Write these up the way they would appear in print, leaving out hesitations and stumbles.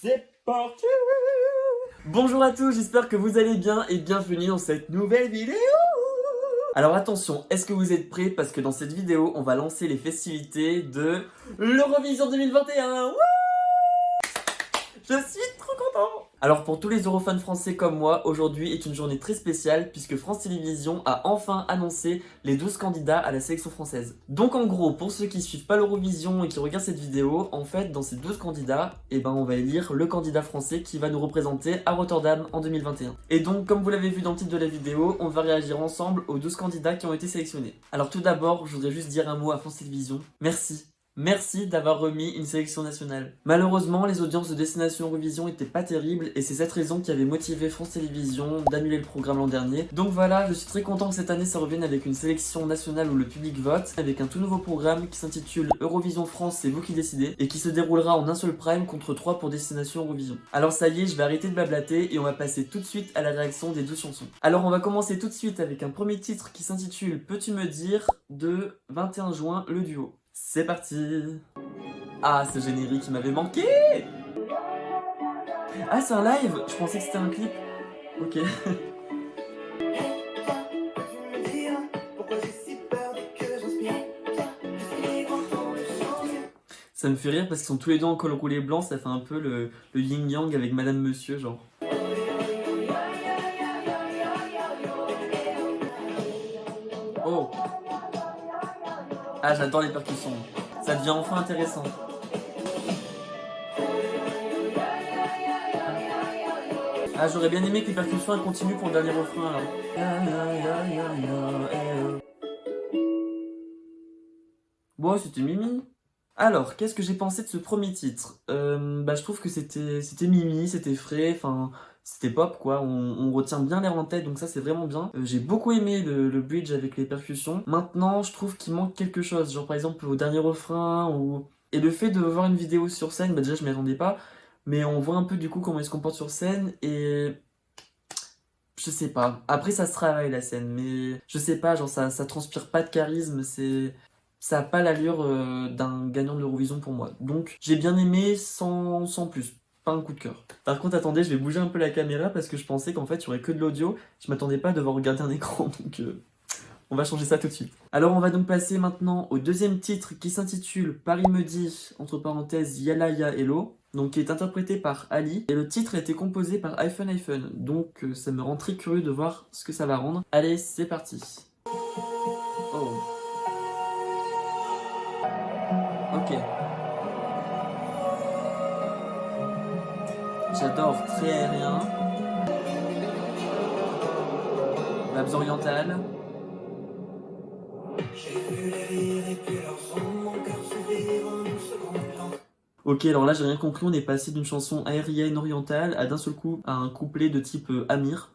C'est parti! Bonjour à tous, j'espère que vous allez bien et bienvenue dans cette nouvelle vidéo. Alors attention, est-ce que vous êtes prêts? Parce que dans cette vidéo, on va lancer les festivités de l'Eurovision 2021. Wouh! Je suis trop content! Alors pour tous les Eurofans français comme moi, aujourd'hui est une journée très spéciale puisque France Télévisions a enfin annoncé les 12 candidats à la sélection française. Donc en gros, pour ceux qui suivent pas l'Eurovision et qui regardent cette vidéo, en fait dans ces 12 candidats, on va élire le candidat français qui va nous représenter à Rotterdam en 2021. Et donc comme vous l'avez vu dans le titre de la vidéo, on va réagir ensemble aux 12 candidats qui ont été sélectionnés. Alors tout d'abord, je voudrais juste dire un mot à France Télévisions. Merci. Merci d'avoir remis une sélection nationale. Malheureusement, les audiences de Destination Eurovision étaient pas terribles et c'est cette raison qui avait motivé France Télévisions d'annuler le programme l'an dernier. Donc voilà, je suis très content que cette année ça revienne avec une sélection nationale où le public vote, avec un tout nouveau programme qui s'intitule Eurovision France, c'est vous qui décidez, et qui se déroulera en un seul prime contre 3 pour Destination Eurovision. Alors ça y est, je vais arrêter de blablater et on va passer tout de suite à la réaction des 12 chansons. Alors on va commencer tout de suite avec un premier titre qui s'intitule Peux-tu me dire de 21 juin, le duo. C'est parti. Ah, ce générique qui m'avait manqué. Ah, c'est un live. Je pensais que c'était un clip. Ok. Ça me fait rire parce qu'ils sont tous les deux en col roulé blanc. Ça fait un peu le yin-yang avec Madame Monsieur, genre. Oh. Ah, j'adore les percussions. Ça devient enfin intéressant. Ah, j'aurais bien aimé que les percussions elles continuent pour le dernier refrain là. Bon, c'était Mimi. Alors, qu'est-ce que j'ai pensé de ce premier titre? Je trouve que c'était Mimi, c'était frais, enfin, c'était pop quoi, on retient bien l'air en tête, donc ça c'est vraiment bien. J'ai beaucoup aimé le bridge avec les percussions. Maintenant, je trouve qu'il manque quelque chose, genre par exemple au dernier refrain, ou... Et le fait de voir une vidéo sur scène, déjà je m'y attendais pas, mais on voit un peu du coup comment il se comporte sur scène, et... Je sais pas. Après, ça se travaille la scène, mais je sais pas, genre ça transpire pas de charisme, ça a pas l'allure d'un gagnant de l'Eurovision pour moi. Donc j'ai bien aimé sans plus. Pas un coup de cœur. Par contre, attendez, je vais bouger un peu la caméra parce que je pensais qu'en fait il y aurait que de l'audio. Je m'attendais pas à devoir regarder un écran, donc on va changer ça tout de suite. Alors on va donc passer maintenant au deuxième titre qui s'intitule Paris me dit, entre parenthèses Yala Ya Hello, donc qui est interprété par Ali, et le titre a été composé par iPhone, donc ça me rend très curieux de voir ce que ça va rendre. Allez, c'est parti. Oh. Ok. J'adore, très aérien. Vibes orientales. Ok, alors là j'ai rien compris, on est passé d'une chanson aérienne orientale à d'un seul coup à un couplet de type Amir.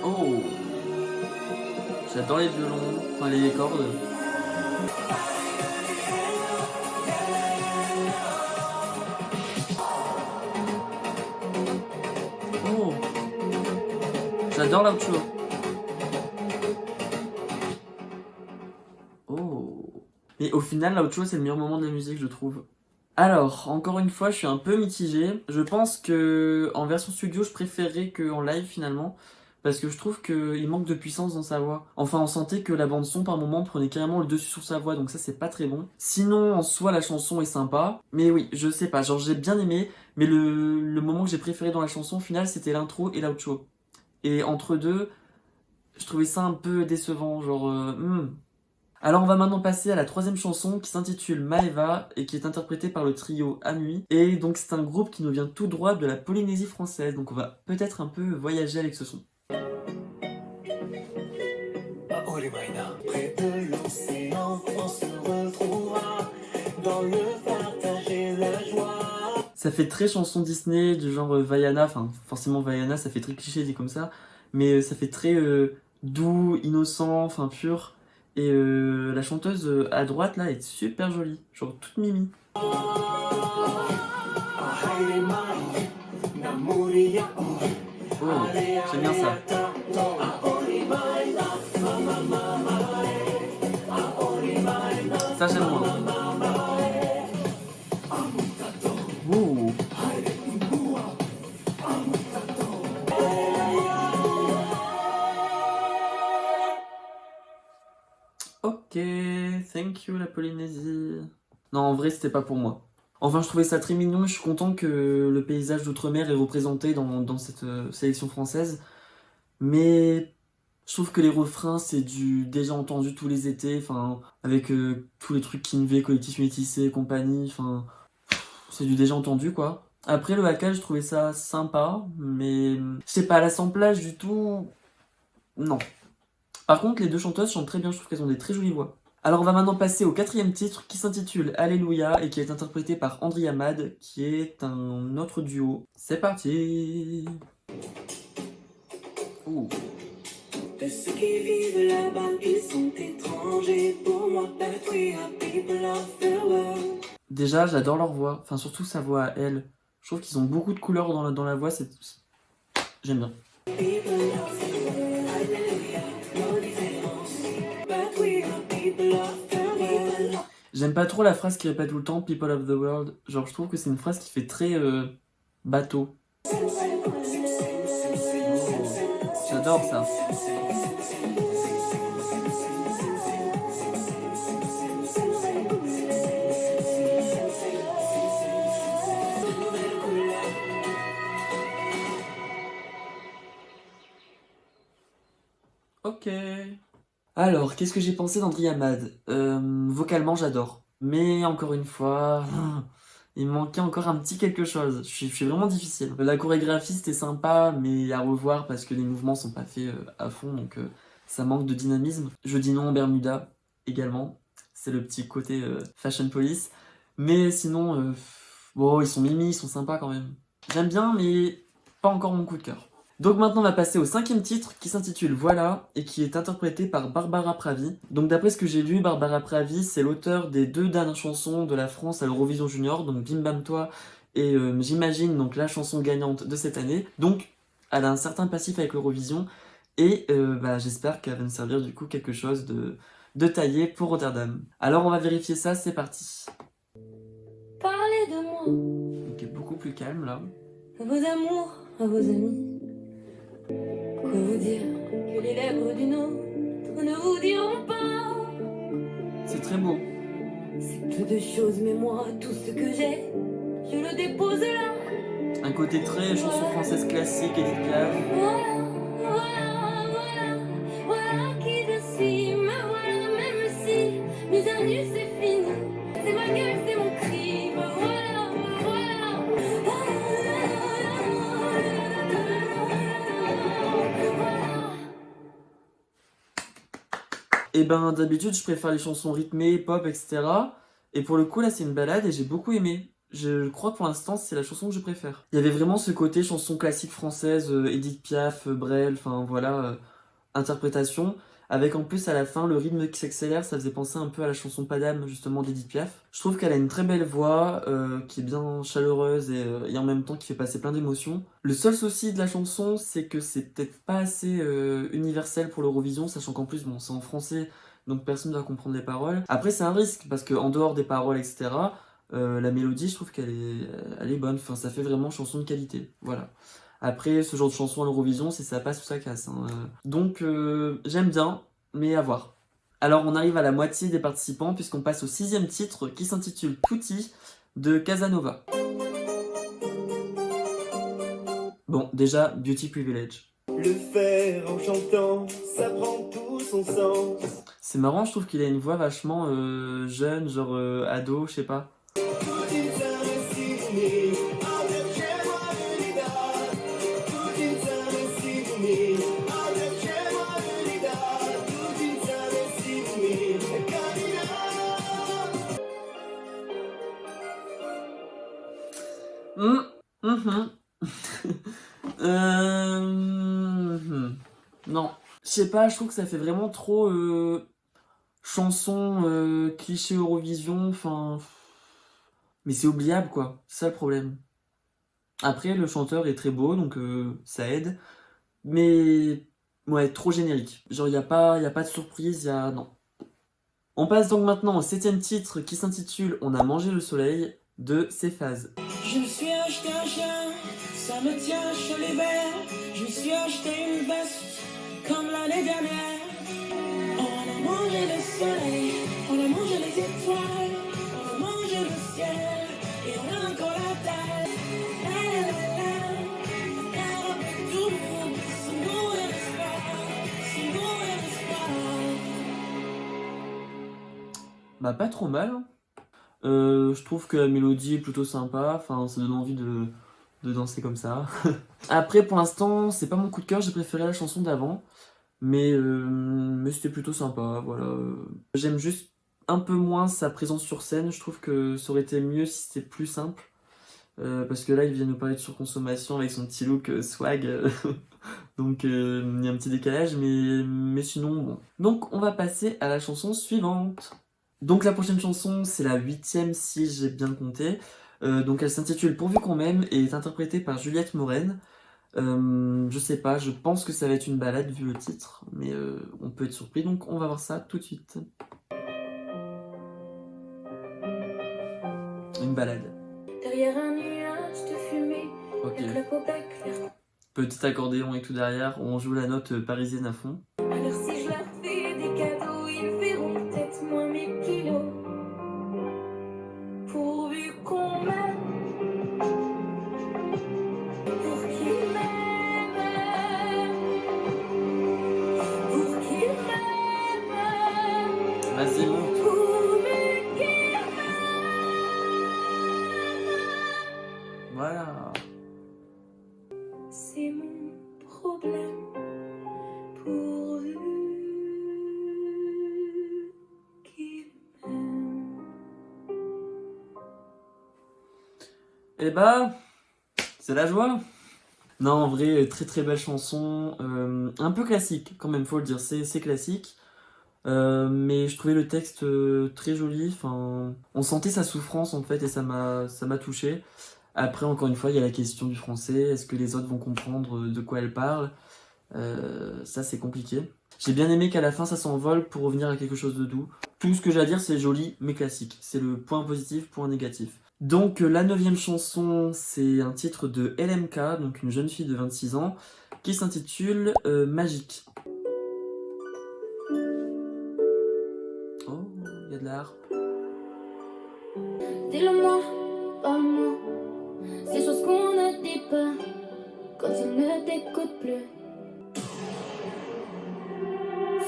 Oh, j'adore les violons, enfin les cordes. Oh, j'adore l'outro. Oh. Mais au final, l'outro c'est le meilleur moment de la musique, je trouve. Alors, encore une fois, je suis un peu mitigé. Je pense que en version studio, je préférerais qu'en live finalement. Parce que je trouve qu'il manque de puissance dans sa voix. Enfin, on sentait que la bande son par moment prenait carrément le dessus sur sa voix, donc ça c'est pas très bon. Sinon, en soi, la chanson est sympa. Mais oui, je sais pas, genre j'ai bien aimé, mais le moment que j'ai préféré dans la chanson au final, c'était l'intro et l'outro. Et entre deux, je trouvais ça un peu décevant, genre... Alors on va maintenant passer à la troisième chanson qui s'intitule Maeva et qui est interprétée par le trio Anui. Et donc c'est un groupe qui nous vient tout droit de la Polynésie française, donc on va peut-être un peu voyager avec ce son. Près de l'océan, on se retrouvera dans le partage et la joie. Ça fait très chanson Disney du genre Vaiana, enfin forcément Vaiana ça fait très cliché dit comme ça, mais ça fait très doux, innocent, enfin pur. Et la chanteuse à droite là est super jolie, genre toute mimi. Oh, j'aime bien ça. Ça j'aime moins. Ouh. Ok, thank you la Polynésie. Non, en vrai, c'était pas pour moi. Enfin, je trouvais ça très mignon et je suis content que le paysage d'outre-mer est représenté dans cette sélection française. Mais je trouve que les refrains, c'est du déjà entendu tous les étés, enfin, avec tous les trucs Kinvé, Collectif Métissé et compagnie, enfin, c'est du déjà entendu, quoi. Après, le haka, je trouvais ça sympa, mais je sais pas, l'assemblage du tout, non. Par contre, les deux chanteuses chantent très bien, je trouve qu'elles ont des très jolies voix. Alors on va maintenant passer au quatrième titre qui s'intitule Alléluia et qui est interprété par André Amad, qui est un autre duo. C'est parti. Ouh. De ceux qui vivent là-bas, ils sont étrangers pour moi, but we are people of the world. Déjà, j'adore leur voix, enfin surtout sa voix à elle. Je trouve qu'ils ont beaucoup de couleurs dans la voix, j'aime bien. People of the world, hallelujah, no différence, but we are people of the world. J'aime pas trop la phrase qui répète tout le temps, People of the World. Genre, je trouve que c'est une phrase qui fait très bateau. J'adore ça. Ok. Alors, qu'est-ce que j'ai pensé d'André Amad? Vocalement, j'adore. Mais encore une fois, il me manquait encore un petit quelque chose. Je suis vraiment difficile. La chorégraphie, c'était sympa, mais à revoir parce que les mouvements sont pas faits à fond, donc ça manque de dynamisme. Je dis non Bermuda également. C'est le petit côté Fashion Police. Mais sinon, bon, ils sont mimi, ils sont sympas quand même. J'aime bien, mais pas encore mon coup de cœur. Donc maintenant on va passer au cinquième titre qui s'intitule Voilà et qui est interprété par Barbara Pravi. Donc d'après ce que j'ai lu, Barbara Pravi c'est l'auteur des 2 dernières chansons de la France à l'Eurovision Junior, donc Bim Bam Toi et J'imagine, donc la chanson gagnante de cette année. Donc elle a un certain passif avec l'Eurovision et j'espère qu'elle va nous servir du coup quelque chose de taillé pour Rotterdam. Alors on va vérifier ça, c'est parti. Parlez de moi, Donc beaucoup plus calme là. à vos amours, à vos amis. Quoi vous dire que les lèvres d'une autre ne vous diront pas. C'est très beau. C'est peu de choses, mais moi, tout ce que j'ai, je le dépose là. Un côté très chanson française classique, Edith Piaf. Voilà qui je suis, me voilà, même si mise à nu c'est fini. C'est ma gueule, c'est mon cri, me voilà, me voilà. Et ben d'habitude je préfère les chansons rythmées, pop, etc. Et pour le coup là c'est une balade et j'ai beaucoup aimé. Je crois que pour l'instant c'est la chanson que je préfère. Il y avait vraiment ce côté chanson classique française, Edith Piaf, Brel, enfin voilà, interprétation. Avec en plus à la fin le rythme qui s'accélère, ça faisait penser un peu à la chanson Padam justement d'Edith Piaf. Je trouve qu'elle a une très belle voix, qui est bien chaleureuse et en même temps qui fait passer plein d'émotions. Le seul souci de la chanson, c'est que c'est peut-être pas assez universel pour l'Eurovision, sachant qu'en plus bon c'est en français, donc personne ne va comprendre les paroles. Après c'est un risque, parce qu'en dehors des paroles, etc., la mélodie je trouve elle est bonne, enfin ça fait vraiment chanson de qualité, voilà. Après, ce genre de chanson à l'Eurovision, c'est ça passe ou ça casse, hein. Donc, j'aime bien, mais à voir. Alors, on arrive à la moitié des participants, puisqu'on passe au 6e titre, qui s'intitule Tutti, de Casanova. Bon, déjà, Beauty Privilege. Le faire en chantant, ça prend tout son sens. C'est marrant, je trouve qu'il a une voix vachement jeune, genre ado, je sais pas. Non. Je sais pas, je trouve que ça fait vraiment trop chanson cliché Eurovision, enfin... Mais c'est oubliable quoi, c'est ça le problème. Après, le chanteur est très beau, donc ça aide. Mais ouais, trop générique. Genre, y a pas de surprise, Non. On passe donc maintenant au 7ème titre qui s'intitule On a mangé le soleil de Céphase. Je me suis acheté un chien, ça me tient chez les verts. Je me suis acheté une veste comme l'année dernière. On a mangé le soleil, on a mangé les étoiles, on a mangé le ciel et on a encore la dalle. La la la la, car tout le monde se mourir d'espoir, se mourir d'espoir. Bah pas trop mal. Je trouve que la mélodie est plutôt sympa, enfin ça donne envie de danser comme ça. Après pour l'instant c'est pas mon coup de cœur, j'ai préféré la chanson d'avant, mais c'était plutôt sympa, voilà. J'aime juste un peu moins sa présence sur scène, je trouve que ça aurait été mieux si c'était plus simple. Parce que là il vient nous parler de surconsommation avec son petit look swag, donc il y a un petit décalage, mais sinon bon. Donc on va passer à la chanson suivante. Donc la prochaine chanson, c'est la 8ème si j'ai bien compté. Donc elle s'intitule Pourvu qu'on m'aime et est interprétée par Juliette Moren. Je sais pas, je pense que ça va être une balade vu le titre, mais on peut être surpris, donc on va voir ça tout de suite. Une balade. Derrière un nuage de fumée, Ok. le club au bec, l'air. Petit accordéon et tout derrière, on joue la note parisienne à fond. Alors si je leur fais des cadeaux, ils verront peut-être moins mes kilos. Pourvu qu'on m'aime, pour qu'ils m'aiment, pour qu'ils m'aiment, Vas-y, monte. pourvu qu'ils Voilà. c'est mon problème. Pourvu qu'il m'aime. Et bah, c'est la joie. Non, en vrai, très très belle chanson. Un peu classique, quand même, faut le dire, c'est classique. Mais je trouvais le texte très joli. Enfin, on sentait sa souffrance en fait, et ça m'a touché. Après, encore une fois, il y a la question du français. Est-ce que les autres vont comprendre de quoi elle parle? Ça, c'est compliqué. J'ai bien aimé qu'à la fin, ça s'envole pour revenir à quelque chose de doux. Tout ce que j'ai à dire, c'est joli, mais classique. C'est le point positif, point négatif. Donc, la 9ème chanson, c'est un titre de LMK, donc une jeune fille de 26 ans, qui s'intitule Magique. Oh, il y a de l'art. Dis-le-moi, parle-moi, ces choses qu'on ne dit pas quand ils ne t'écoutent plus.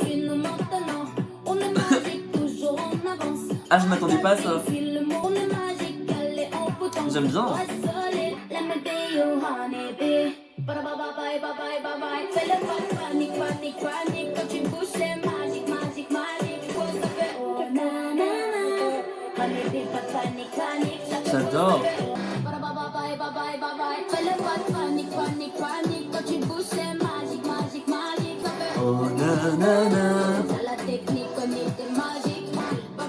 Suis-nous maintenant, on est magique, toujours en avance. Ah, je m'attendais pas à ça. File le monde est magique, allez, on peut t'en J'aime bien. solide. Let me be your honeybee. Bye bye bye bye bye. Fais le pas panique, panique, panique. Quand tu bouges, c'est magique, magique, magique. Faut ça fait oh na na na. Honeybee, pas de panique, panique. J'adore. Bye bye bye bye. Fais le pas panique, panique, panique. Quand tu bouges, c'est magique, magique, magique. Ça fait Oh nanana. t'as la technique, on était magique. Pas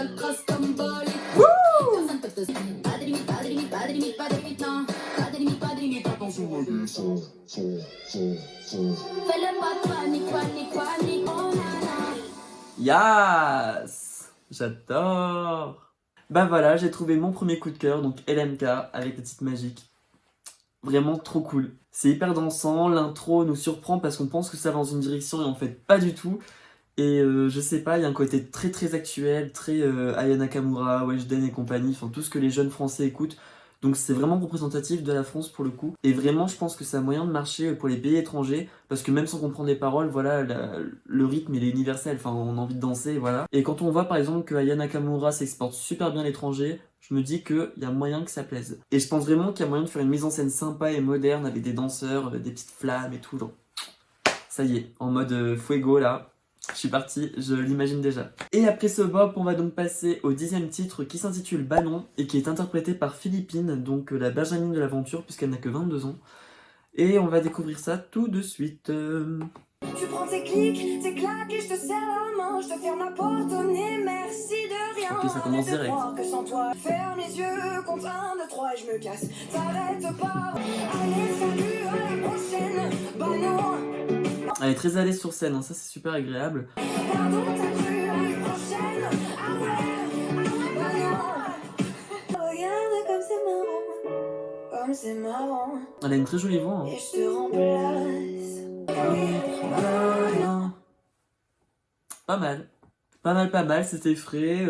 de trace comme bolide. Personne peut te pas de limite, pas de limite, pas de limite, pas de limite, non. Pas de limite, pas de limite. Fais le pas panique, panique, panique. Oh nana. Yes! J'adore! Bah voilà, j'ai trouvé mon premier coup de cœur, donc LMK avec le titre magique. Vraiment trop cool. C'est hyper dansant, l'intro nous surprend parce qu'on pense que ça va dans une direction et en fait pas du tout. Et je sais pas, il y a un côté très très actuel, très Aya Nakamura, Weshden et compagnie, enfin tout ce que les jeunes français écoutent. Donc c'est vraiment représentatif de la France pour le coup. Et vraiment, je pense que c'est un moyen de marcher pour les pays étrangers, parce que même sans comprendre les paroles, voilà, le rythme il est universel, enfin on a envie de danser, voilà. Et quand on voit par exemple que Aya Nakamura s'exporte super bien à l'étranger, je me dis qu'il y a moyen que ça plaise. Et je pense vraiment qu'il y a moyen de faire une mise en scène sympa et moderne avec des danseurs, des petites flammes et tout, genre. Ça y est, en mode fuego là. Je suis parti, je l'imagine déjà. Et après ce bop, on va donc passer au 10ème titre qui s'intitule Ballon et qui est interprété par Philippine, donc la Benjamine de l'aventure puisqu'elle n'a que 22 ans. Et on va découvrir ça tout de suite. Tu prends tes clics, tes claques et je te serre la main. Je te ferme la porte au nez, merci de rien. Ok, ça commence direct. Croire que sans toi, ferme les yeux, compte 1, 2, 3 et je me casse. T'arrêtes pas, allez salut, à la prochaine. Bah non, Elle est très à l'aise sur scène, hein, ça c'est super agréable. pardon, t'as cru, à la prochaine. Ah ouais, bah non. Regarde comme c'est marrant, comme c'est marrant. Elle a une très jolie voix. Hein. Et je te remplace. Pas mal. Pas mal, c'était frais.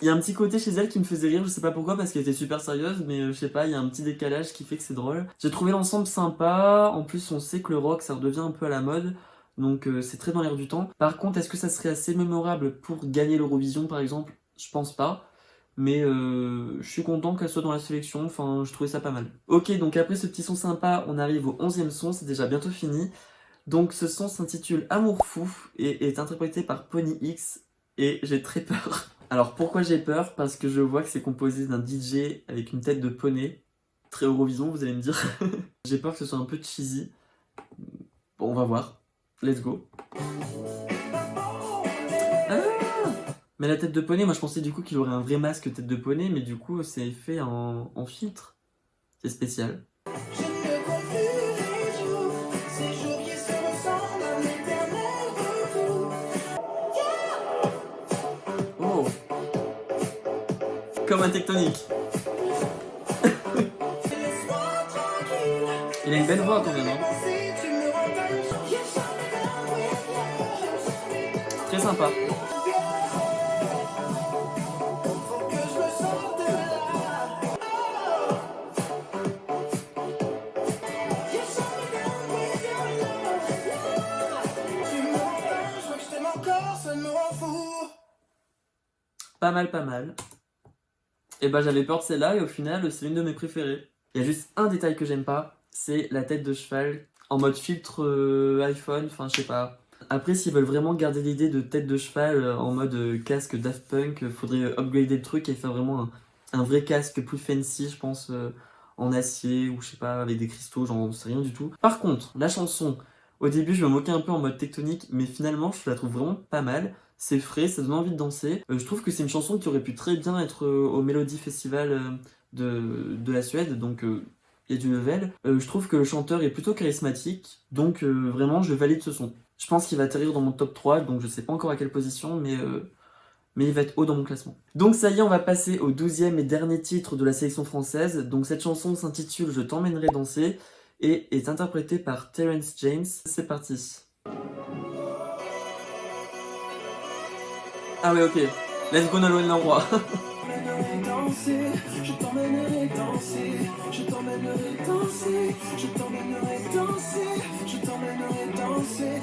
Il y a un petit côté chez elle qui me faisait rire, je sais pas pourquoi, parce qu'elle était super sérieuse, mais je sais pas, il y a un petit décalage qui fait que c'est drôle. J'ai trouvé l'ensemble sympa, en plus on sait que le rock ça redevient un peu à la mode, donc c'est très dans l'air du temps. Par contre, est-ce que ça serait assez mémorable pour gagner l'Eurovision par exemple? Je pense pas. Mais je suis content qu'elle soit dans la sélection, enfin je trouvais ça pas mal. Ok, donc après ce petit son sympa, on arrive au 11e son, c'est déjà bientôt fini. Donc ce son s'intitule Amour fou et est interprété par Pony X et j'ai très peur. Alors pourquoi j'ai peur? Parce que je vois que c'est composé d'un DJ avec une tête de poney, très Eurovision vous allez me dire. J'ai peur que ce soit un peu cheesy. Bon on va voir, let's go. Ah, mais la tête de poney, moi je pensais du coup qu'il aurait un vrai masque tête de poney, mais du coup c'est fait en filtre. C'est spécial. Je ne compte plus les jours, ces jours qui se ressemblent à l'éternel retour. Oh, comme un tectonique. Laisse-moi tranquille, Il a une belle voix quand même, hein. si tu me rappelles, you shut me down with Très sympa. faut que je me sorte de là. You shut me down with your love. Tu me rappelles, je veux que je t'aime encore, ça me rend fou. Pas mal. Et bah j'avais peur de celle-là et au final c'est l'une de mes préférées. Il y a juste un détail que j'aime pas, c'est la tête de cheval en mode filtre iPhone, enfin je sais pas. Après s'ils veulent vraiment garder l'idée de tête de cheval en mode casque Daft Punk, faudrait upgrader le truc et faire vraiment un vrai casque plus fancy je pense, en acier ou je sais pas avec des cristaux, j'en sais rien du tout. Par contre la chanson, au début je me moquais un peu en mode tectonique mais finalement je la trouve vraiment pas mal. C'est frais, ça donne envie de danser. Je trouve que c'est une chanson qui aurait pu très bien être au Melody Festival de la Suède, donc il y a du level. Je trouve que le chanteur est plutôt charismatique, donc vraiment je valide ce son. Je pense qu'il va atterrir dans mon top 3, donc je sais pas encore à quelle position, mais il va être haut dans mon classement. Donc ça y est, on va passer au 12e et dernier titre de la sélection française. Donc cette chanson s'intitule Je t'emmènerai danser et est interprétée par Terence James. C'est parti. Ah ouais, ok. Let's go Nolwenn Leroy. Danser, je t'emmènerai danser, je t'emmènerai danser, je t'emmènerai danser, je t'emmènerai danser,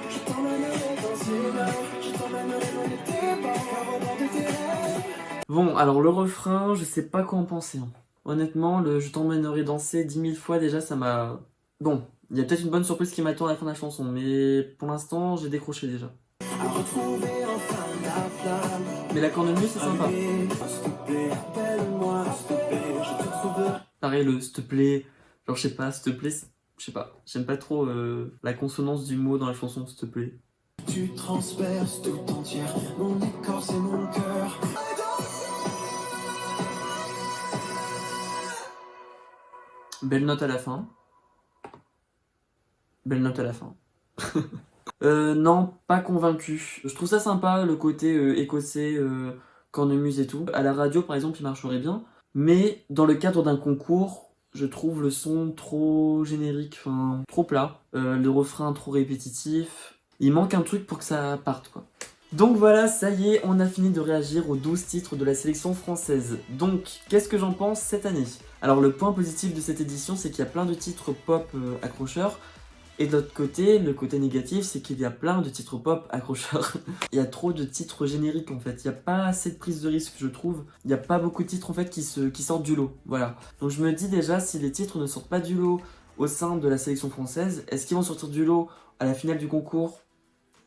je t'emmènerai danser là, je t'emmènerai dans tes bras, au bord de tes rêves. Bon, alors le refrain, je sais pas quoi en penser. Hein. Honnêtement, le je t'emmènerai danser 10 000 fois déjà, ça m'a... Bon, il y a peut-être une bonne surprise qui m'attend à la fin de la chanson, mais pour l'instant, j'ai décroché déjà. À retrouver enfin la flamme. Mais la cornemuse, c'est sympa. S'il te plaît, appelle-moi, s'il te plaît, je te trouverai. Pareil, le s'il te plaît, genre je sais pas, s'il te plaît, je sais pas. J'aime pas trop la consonance du mot dans la chanson, s'il te plaît. Tu transperces tout entière, mon écorce et mon cœur. Belle note à la fin. Belle note à la fin. Non, pas convaincu. Je trouve ça sympa, le côté écossais, cornemuse et tout. À la radio, par exemple, il marcherait bien. Mais dans le cadre d'un concours, je trouve le son trop générique, enfin, trop plat. Le refrain trop répétitif. Il manque un truc pour que ça parte, quoi. Donc voilà, ça y est, on a fini de réagir aux 12 titres de la sélection française. Donc, qu'est-ce que j'en pense cette année? Alors, le point positif de cette édition, c'est qu'il y a plein de titres pop accrocheurs. Et de l'autre côté, le côté négatif, c'est qu'il y a plein de titres pop accrocheurs. Il y a trop de titres génériques en fait. Il n'y a pas assez de prise de risque, je trouve. Il n'y a pas beaucoup de titres en fait qui sortent du lot. Voilà. Donc je me dis déjà, si les titres ne sortent pas du lot au sein de la sélection française, est-ce qu'ils vont sortir du lot à la finale du concours?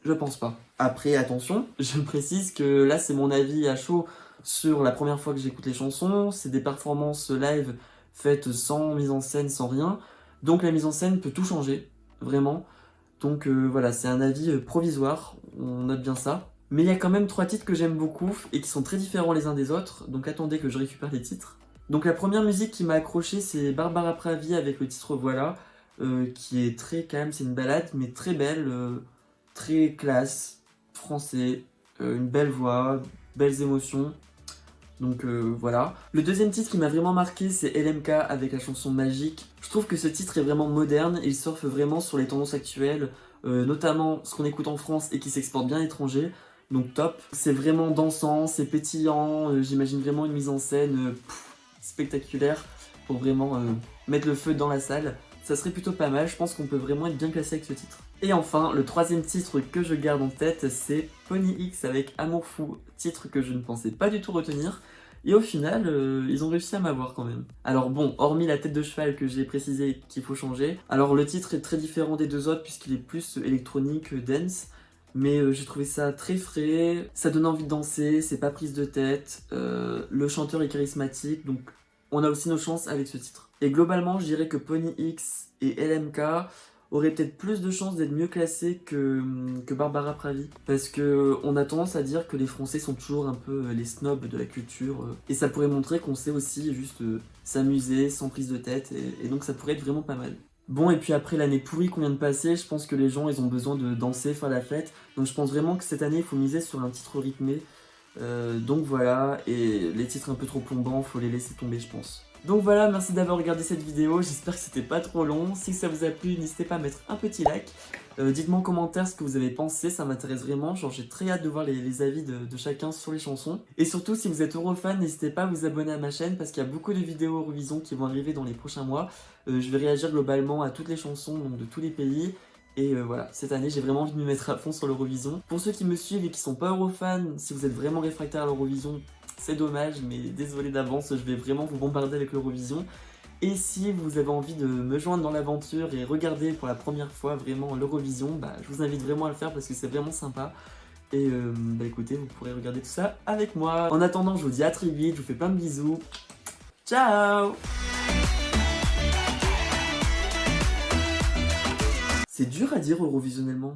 Je pense pas. Après, attention, je précise que là, c'est mon avis à chaud sur la première fois que j'écoute les chansons. C'est des performances live faites sans mise en scène, sans rien. Donc la mise en scène peut tout changer. Vraiment. Donc voilà, c'est un avis provisoire, on note bien ça. Mais il y a quand même 3 titres que j'aime beaucoup et qui sont très différents les uns des autres, donc attendez que je récupère les titres. Donc la première musique qui m'a accroché, c'est Barbara Pravi avec le titre Voilà, qui est très calme, c'est une ballade, mais très belle, très classe, français, une belle voix, belles émotions. Donc voilà. Le deuxième titre qui m'a vraiment marqué, c'est LMK avec la chanson Magique. Je trouve que ce titre est vraiment moderne, il surfe vraiment sur les tendances actuelles, notamment ce qu'on écoute en France et qui s'exporte bien à l'étranger. Donc top. C'est vraiment dansant, c'est pétillant, j'imagine vraiment une mise en scène spectaculaire pour vraiment mettre le feu dans la salle. Ça serait plutôt pas mal, je pense qu'on peut vraiment être bien classé avec ce titre. Et enfin, le troisième titre que je garde en tête, c'est Pony X avec Amour Fou, titre que je ne pensais pas du tout retenir. Et au final, ils ont réussi à m'avoir quand même. Alors bon, hormis la tête de cheval que j'ai précisé qu'il faut changer, alors le titre est très différent des deux autres puisqu'il est plus électronique, dance. Mais j'ai trouvé ça très frais, ça donne envie de danser, c'est pas prise de tête, le chanteur est charismatique, donc on a aussi nos chances avec ce titre. Et globalement, je dirais que Pony X et LMK auraient peut-être plus de chances d'être mieux classés que Barbara Pravi. Parce que on a tendance à dire que les Français sont toujours un peu les snobs de la culture. Et ça pourrait montrer qu'on sait aussi juste s'amuser sans prise de tête, et donc ça pourrait être vraiment pas mal. Bon, et puis après l'année pourrie qu'on vient de passer, je pense que les gens ils ont besoin de danser, faire la fête. Donc je pense vraiment que cette année il faut miser sur un titre rythmé. Donc voilà, et les titres un peu trop plombants, faut les laisser tomber je pense. Donc voilà, merci d'avoir regardé cette vidéo, j'espère que c'était pas trop long. Si ça vous a plu, n'hésitez pas à mettre un petit like. Dites-moi en commentaire ce que vous avez pensé, ça m'intéresse vraiment. Genre j'ai très hâte de voir les avis de chacun sur les chansons. Et surtout, si vous êtes Eurofan, n'hésitez pas à vous abonner à ma chaîne parce qu'il y a beaucoup de vidéos Eurovision qui vont arriver dans les prochains mois. Je vais réagir globalement à toutes les chansons donc de tous les pays. Et voilà, cette année j'ai vraiment envie de me mettre à fond sur l'Eurovision. Pour ceux qui me suivent et qui sont pas Eurofans, si vous êtes vraiment réfractaires à l'Eurovision, c'est dommage, mais désolé d'avance, je vais vraiment vous bombarder avec l'Eurovision. Et si vous avez envie de me joindre dans l'aventure et regarder pour la première fois vraiment l'Eurovision, bah, je vous invite vraiment à le faire parce que c'est vraiment sympa. Et bah écoutez, vous pourrez regarder tout ça avec moi. En attendant, je vous dis à très vite, je vous fais plein de bisous. Ciao! C'est dur à dire eurovisionnellement.